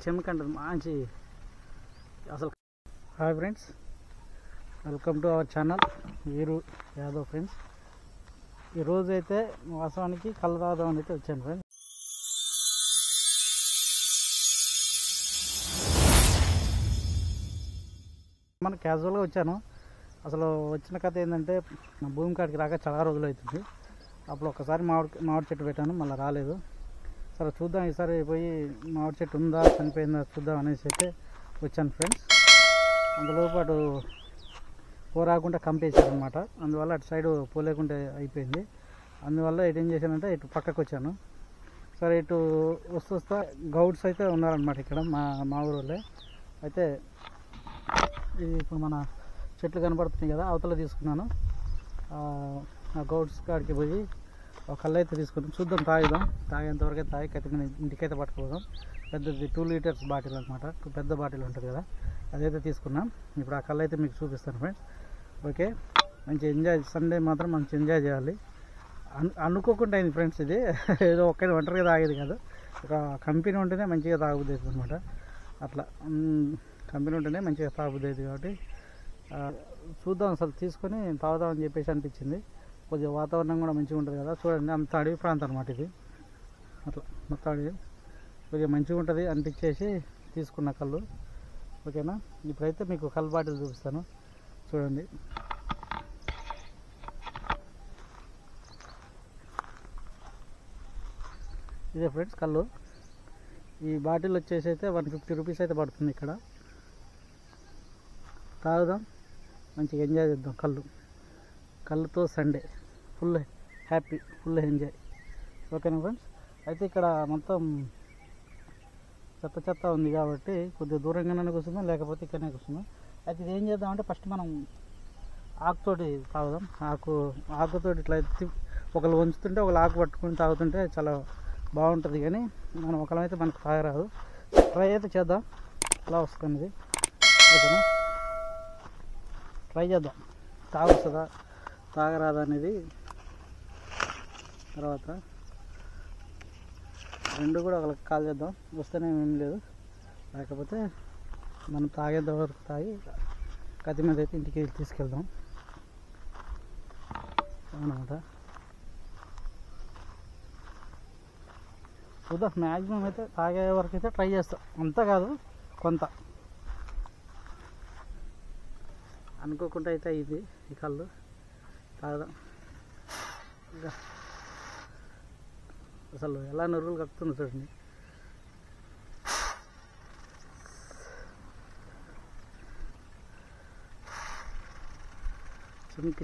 చెమకంటది మంచి అసలు. Hi friends, welcome to our channel వీరు యాదవ్ ఫ్రెండ్స్. ఈరోజు అయితే వాస్తవానికి కళ్ళు తాగుదామని అయితే వచ్చాను ఫ్రెండ్స్. మన క్యాజువల్గా వచ్చాను. అసలు వచ్చిన కథ ఏంటంటే, నా భూమి కాడికి రాక చాలా రోజులు అవుతుంది. అప్పుడు ఒకసారి మామిడి చెట్టు పెట్టాను, మళ్ళీ రాలేదు. సరే చూద్దాం, ఈసారి పోయి మామిడి చెట్టు ఉందా చనిపోయిందా చూద్దాం అనేసి అయితే వచ్చాను ఫ్రెండ్స్. అందులో పాటు పోరాకుండా కంపేశారనమాట. అందువల్ల అటు సైడు పోలేకుండా అయిపోయింది. అందువల్ల ఏం చేశానంటే ఇటు పక్కకు వచ్చాను. సరే ఇటు వస్తా గౌడ్స్ అయితే ఉన్నారనమాట ఇక్కడ మా ఊళ్ళో. అయితే ఇప్పుడు మన చెట్లు కనపడుతున్నాయి కదా, అవతల తీసుకున్నాను. ఆ గౌడ్స్ కాడికి పోయి ఒక కళ్ళు అయితే తీసుకున్నాం. చూద్దాం, తాగేంతవరకు తాగి కత్తిమీద ఇంటికైతే పట్టుకోదాం. పెద్దది 2 లీటర్స్ బాటిల్ అనమాట, పెద్ద బాటిల్ ఉంటుంది కదా, అదైతే తీసుకున్నాం. ఇప్పుడు ఆ కళ్ళు అయితే మీకు చూపిస్తాను ఫ్రెండ్స్. ఓకే, మంచి ఎంజాయ్. సండే మాత్రం మంచి ఎంజాయ్ చేయాలి. అనుకోకుండా అయింది ఫ్రెండ్స్. ఇది ఏదో ఒక్కరి ఒంటరిగా తాగేది కాదు, ఒక కంపెనీ ఉంటేనే మంచిగా తాగుబుద్ది అవుతుంది అనమాట. అట్లా కంపెనీ ఉంటేనే మంచిగా తాగుబుద్ది అవుతుంది. కాబట్టి చూద్దాం, అసలు తీసుకొని తాగుదామని చెప్పేసి అనిపించింది. కొద్దిగా వాతావరణం కూడా మంచిగా ఉంటుంది కదా. చూడండి, అంత అడవి ప్రాంతం అనమాట ఇది. అట్లా మొత్తం అడవి, కొద్దిగా మంచిగా ఉంటుంది అనిపించేసి తీసుకున్న కళ్ళు. ఓకేనా, ఇప్పుడైతే మీకు కళ్ళు బాటిల్ చూపిస్తాను, చూడండి. ఇదే ఫ్రెండ్స్ కళ్ళు. ఈ బాటిల్ వచ్చేసి అయితే 150 రూపీస్ అయితే పడుతుంది ఇక్కడ. తాగుదాం, మంచిగా ఎంజాయ్ చేద్దాం. కళ్ళుతో Sunday full happy, full enjoy. ఓకేనా ఫ్రెండ్స్. అయితే ఇక్కడ మొత్తం చెత్త ఉంది కాబట్టి కొద్దిగా దూరంగానే కూర్చుందాం, లేకపోతే ఇక్కడనే కూర్చుందాం. అయితే ఇది ఏం చేద్దామంటే, ఫస్ట్ మనం ఆకుతోటి తాగుదాం. ఆకుతోటి ఇట్లా ఒకళ్ళు వంచుతుంటే ఒకళ్ళు ఆకు పట్టుకుని తాగుతుంటే చాలా బాగుంటుంది. కానీ మనం ఒకళ్ళమైతే మనకు తాగరాదు. ట్రై అయితే చేద్దాం, ఎలా వస్తుంది. ఓకేనా, ట్రై చేద్దాం. తాగొస్తుందా తాగరాదా అనేది తర్వాత రెండు కూడా ఒకళ్ళకి కాల్ చేద్దాం. వస్తేనే ఏం లేదు, లేకపోతే మనం తాగేంత వరకు తాగి కత్తి మీద అయితే ఇంటికి తీసుకెళ్దాం అన్నమాట. చూద్దాం, మ్యాక్సిమం అయితే తాగే వరకు అయితే ట్రై చేస్తాం. అంతా కాదు, కొంత. అనుకోకుండా అయితే ఇది ఈ కళ్ళు తాగదాం. ఇంకా అసలు ఎలా నురుగులు కక్కుతుంది చూడండి.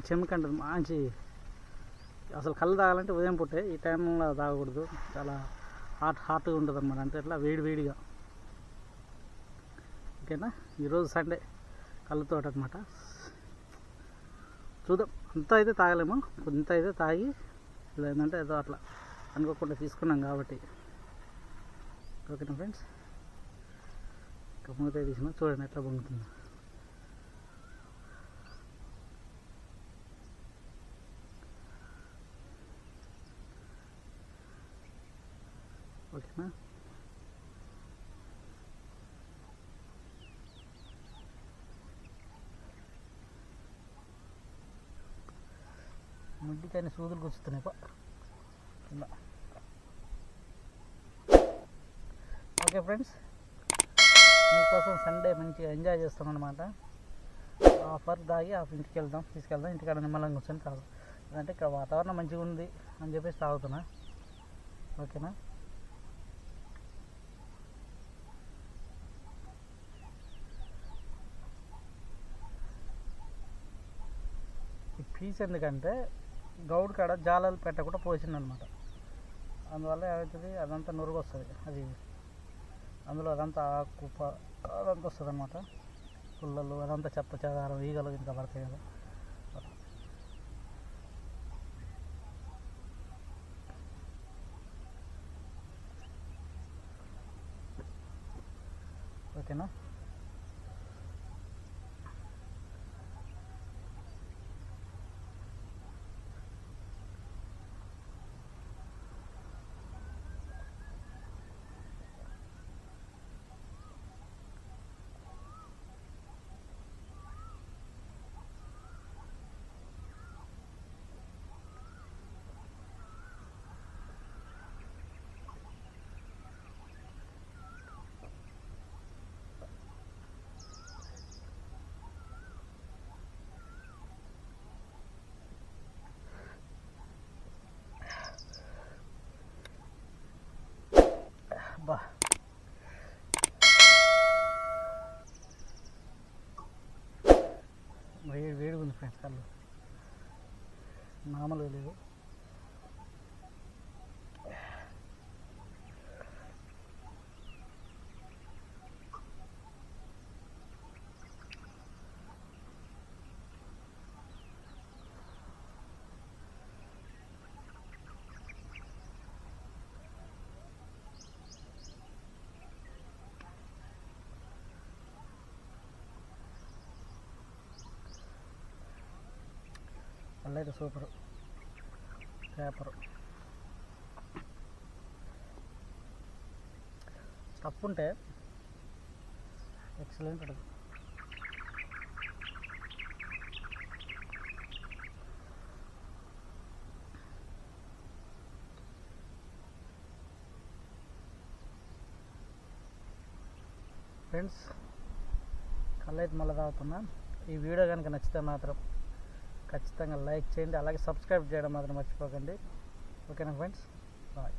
చెమకంటది మంచి. అసలు కళ్ళు తాగాలంటే ఉదయం పుట్టే, ఈ టైంలో తాగకూడదు. చాలా హాట్గా ఉంటుంది అన్నమాట. అంటే ఇట్లా వేడిగా. ఓకేనా, ఈరోజు సండే కళ్ళుతో అనమాట. చూద్దాం, అంతా అయితే తాగలేము, కొంత అయితే తాగి లేదంటే ఏదో అట్లా అనుకోకుండా తీసుకున్నాం కాబట్టి. ఓకేనా ఫ్రెండ్స్, ఇంకా మూత తీసిన చూడండి ఎట్లా పొంగుతుందో. ఓకేనా, ముడ్డికైనా సూదులు కూర్చుతున్నాయి కింద. ఓకే ఫ్రెండ్స్, మీకోసం సండే మంచిగా ఎంజాయ్ చేస్తాం అనమాట. ఆఫర్ తాగి ఇంటికి తీసుకెళ్దాం. ఇంటికాడ నిమ్మలంగా కూర్చొని తాగు. ఎందుకంటే ఇక్కడ వాతావరణం మంచిగా ఉంది అని చెప్పేసి తాగుతున్నా. ఓకేనా, ఈ పీస్ ఎందుకంటే గౌడ్ కాడ జాలలు పెట్టకుండా పోసిందనమాట. అందువల్ల ఏమవుతుంది, అదంతా నురుగు వస్తుంది. అది అందులో అదంతా ఆకు అదంతా వస్తుంది అనమాట. పుల్లలు అదంతా చెత్త చెదారం ఈగలు ఇంకా పడతాయి కదా. ఓకేనా, ఫ్రెండ్స్ కళ్ళు మామూలుగా లేవు. పళ్ళు సూపరు, పేపరు స్టఫ్ ఉంటే ఎక్సలెంట్ ఉంటుంది. ఫ్రెండ్స్ కళ్ళు అయితే మళ్ళీ తాగుతున్నా. ఈ వీడియో కనుక నచ్చితే మాత్రం ఖచ్చితంగా లైక్ చేయండి, అలాగే సబ్స్క్రైబ్ చేయడం మాత్రం మర్చిపోకండి. ఓకేనా ఫ్రెండ్స్, బాయ్.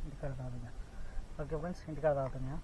ఇంటికాడ తాగుతున్నా. ఓకే ఫ్రెండ్స్, ఇంటికాడ తాగుతున్నా.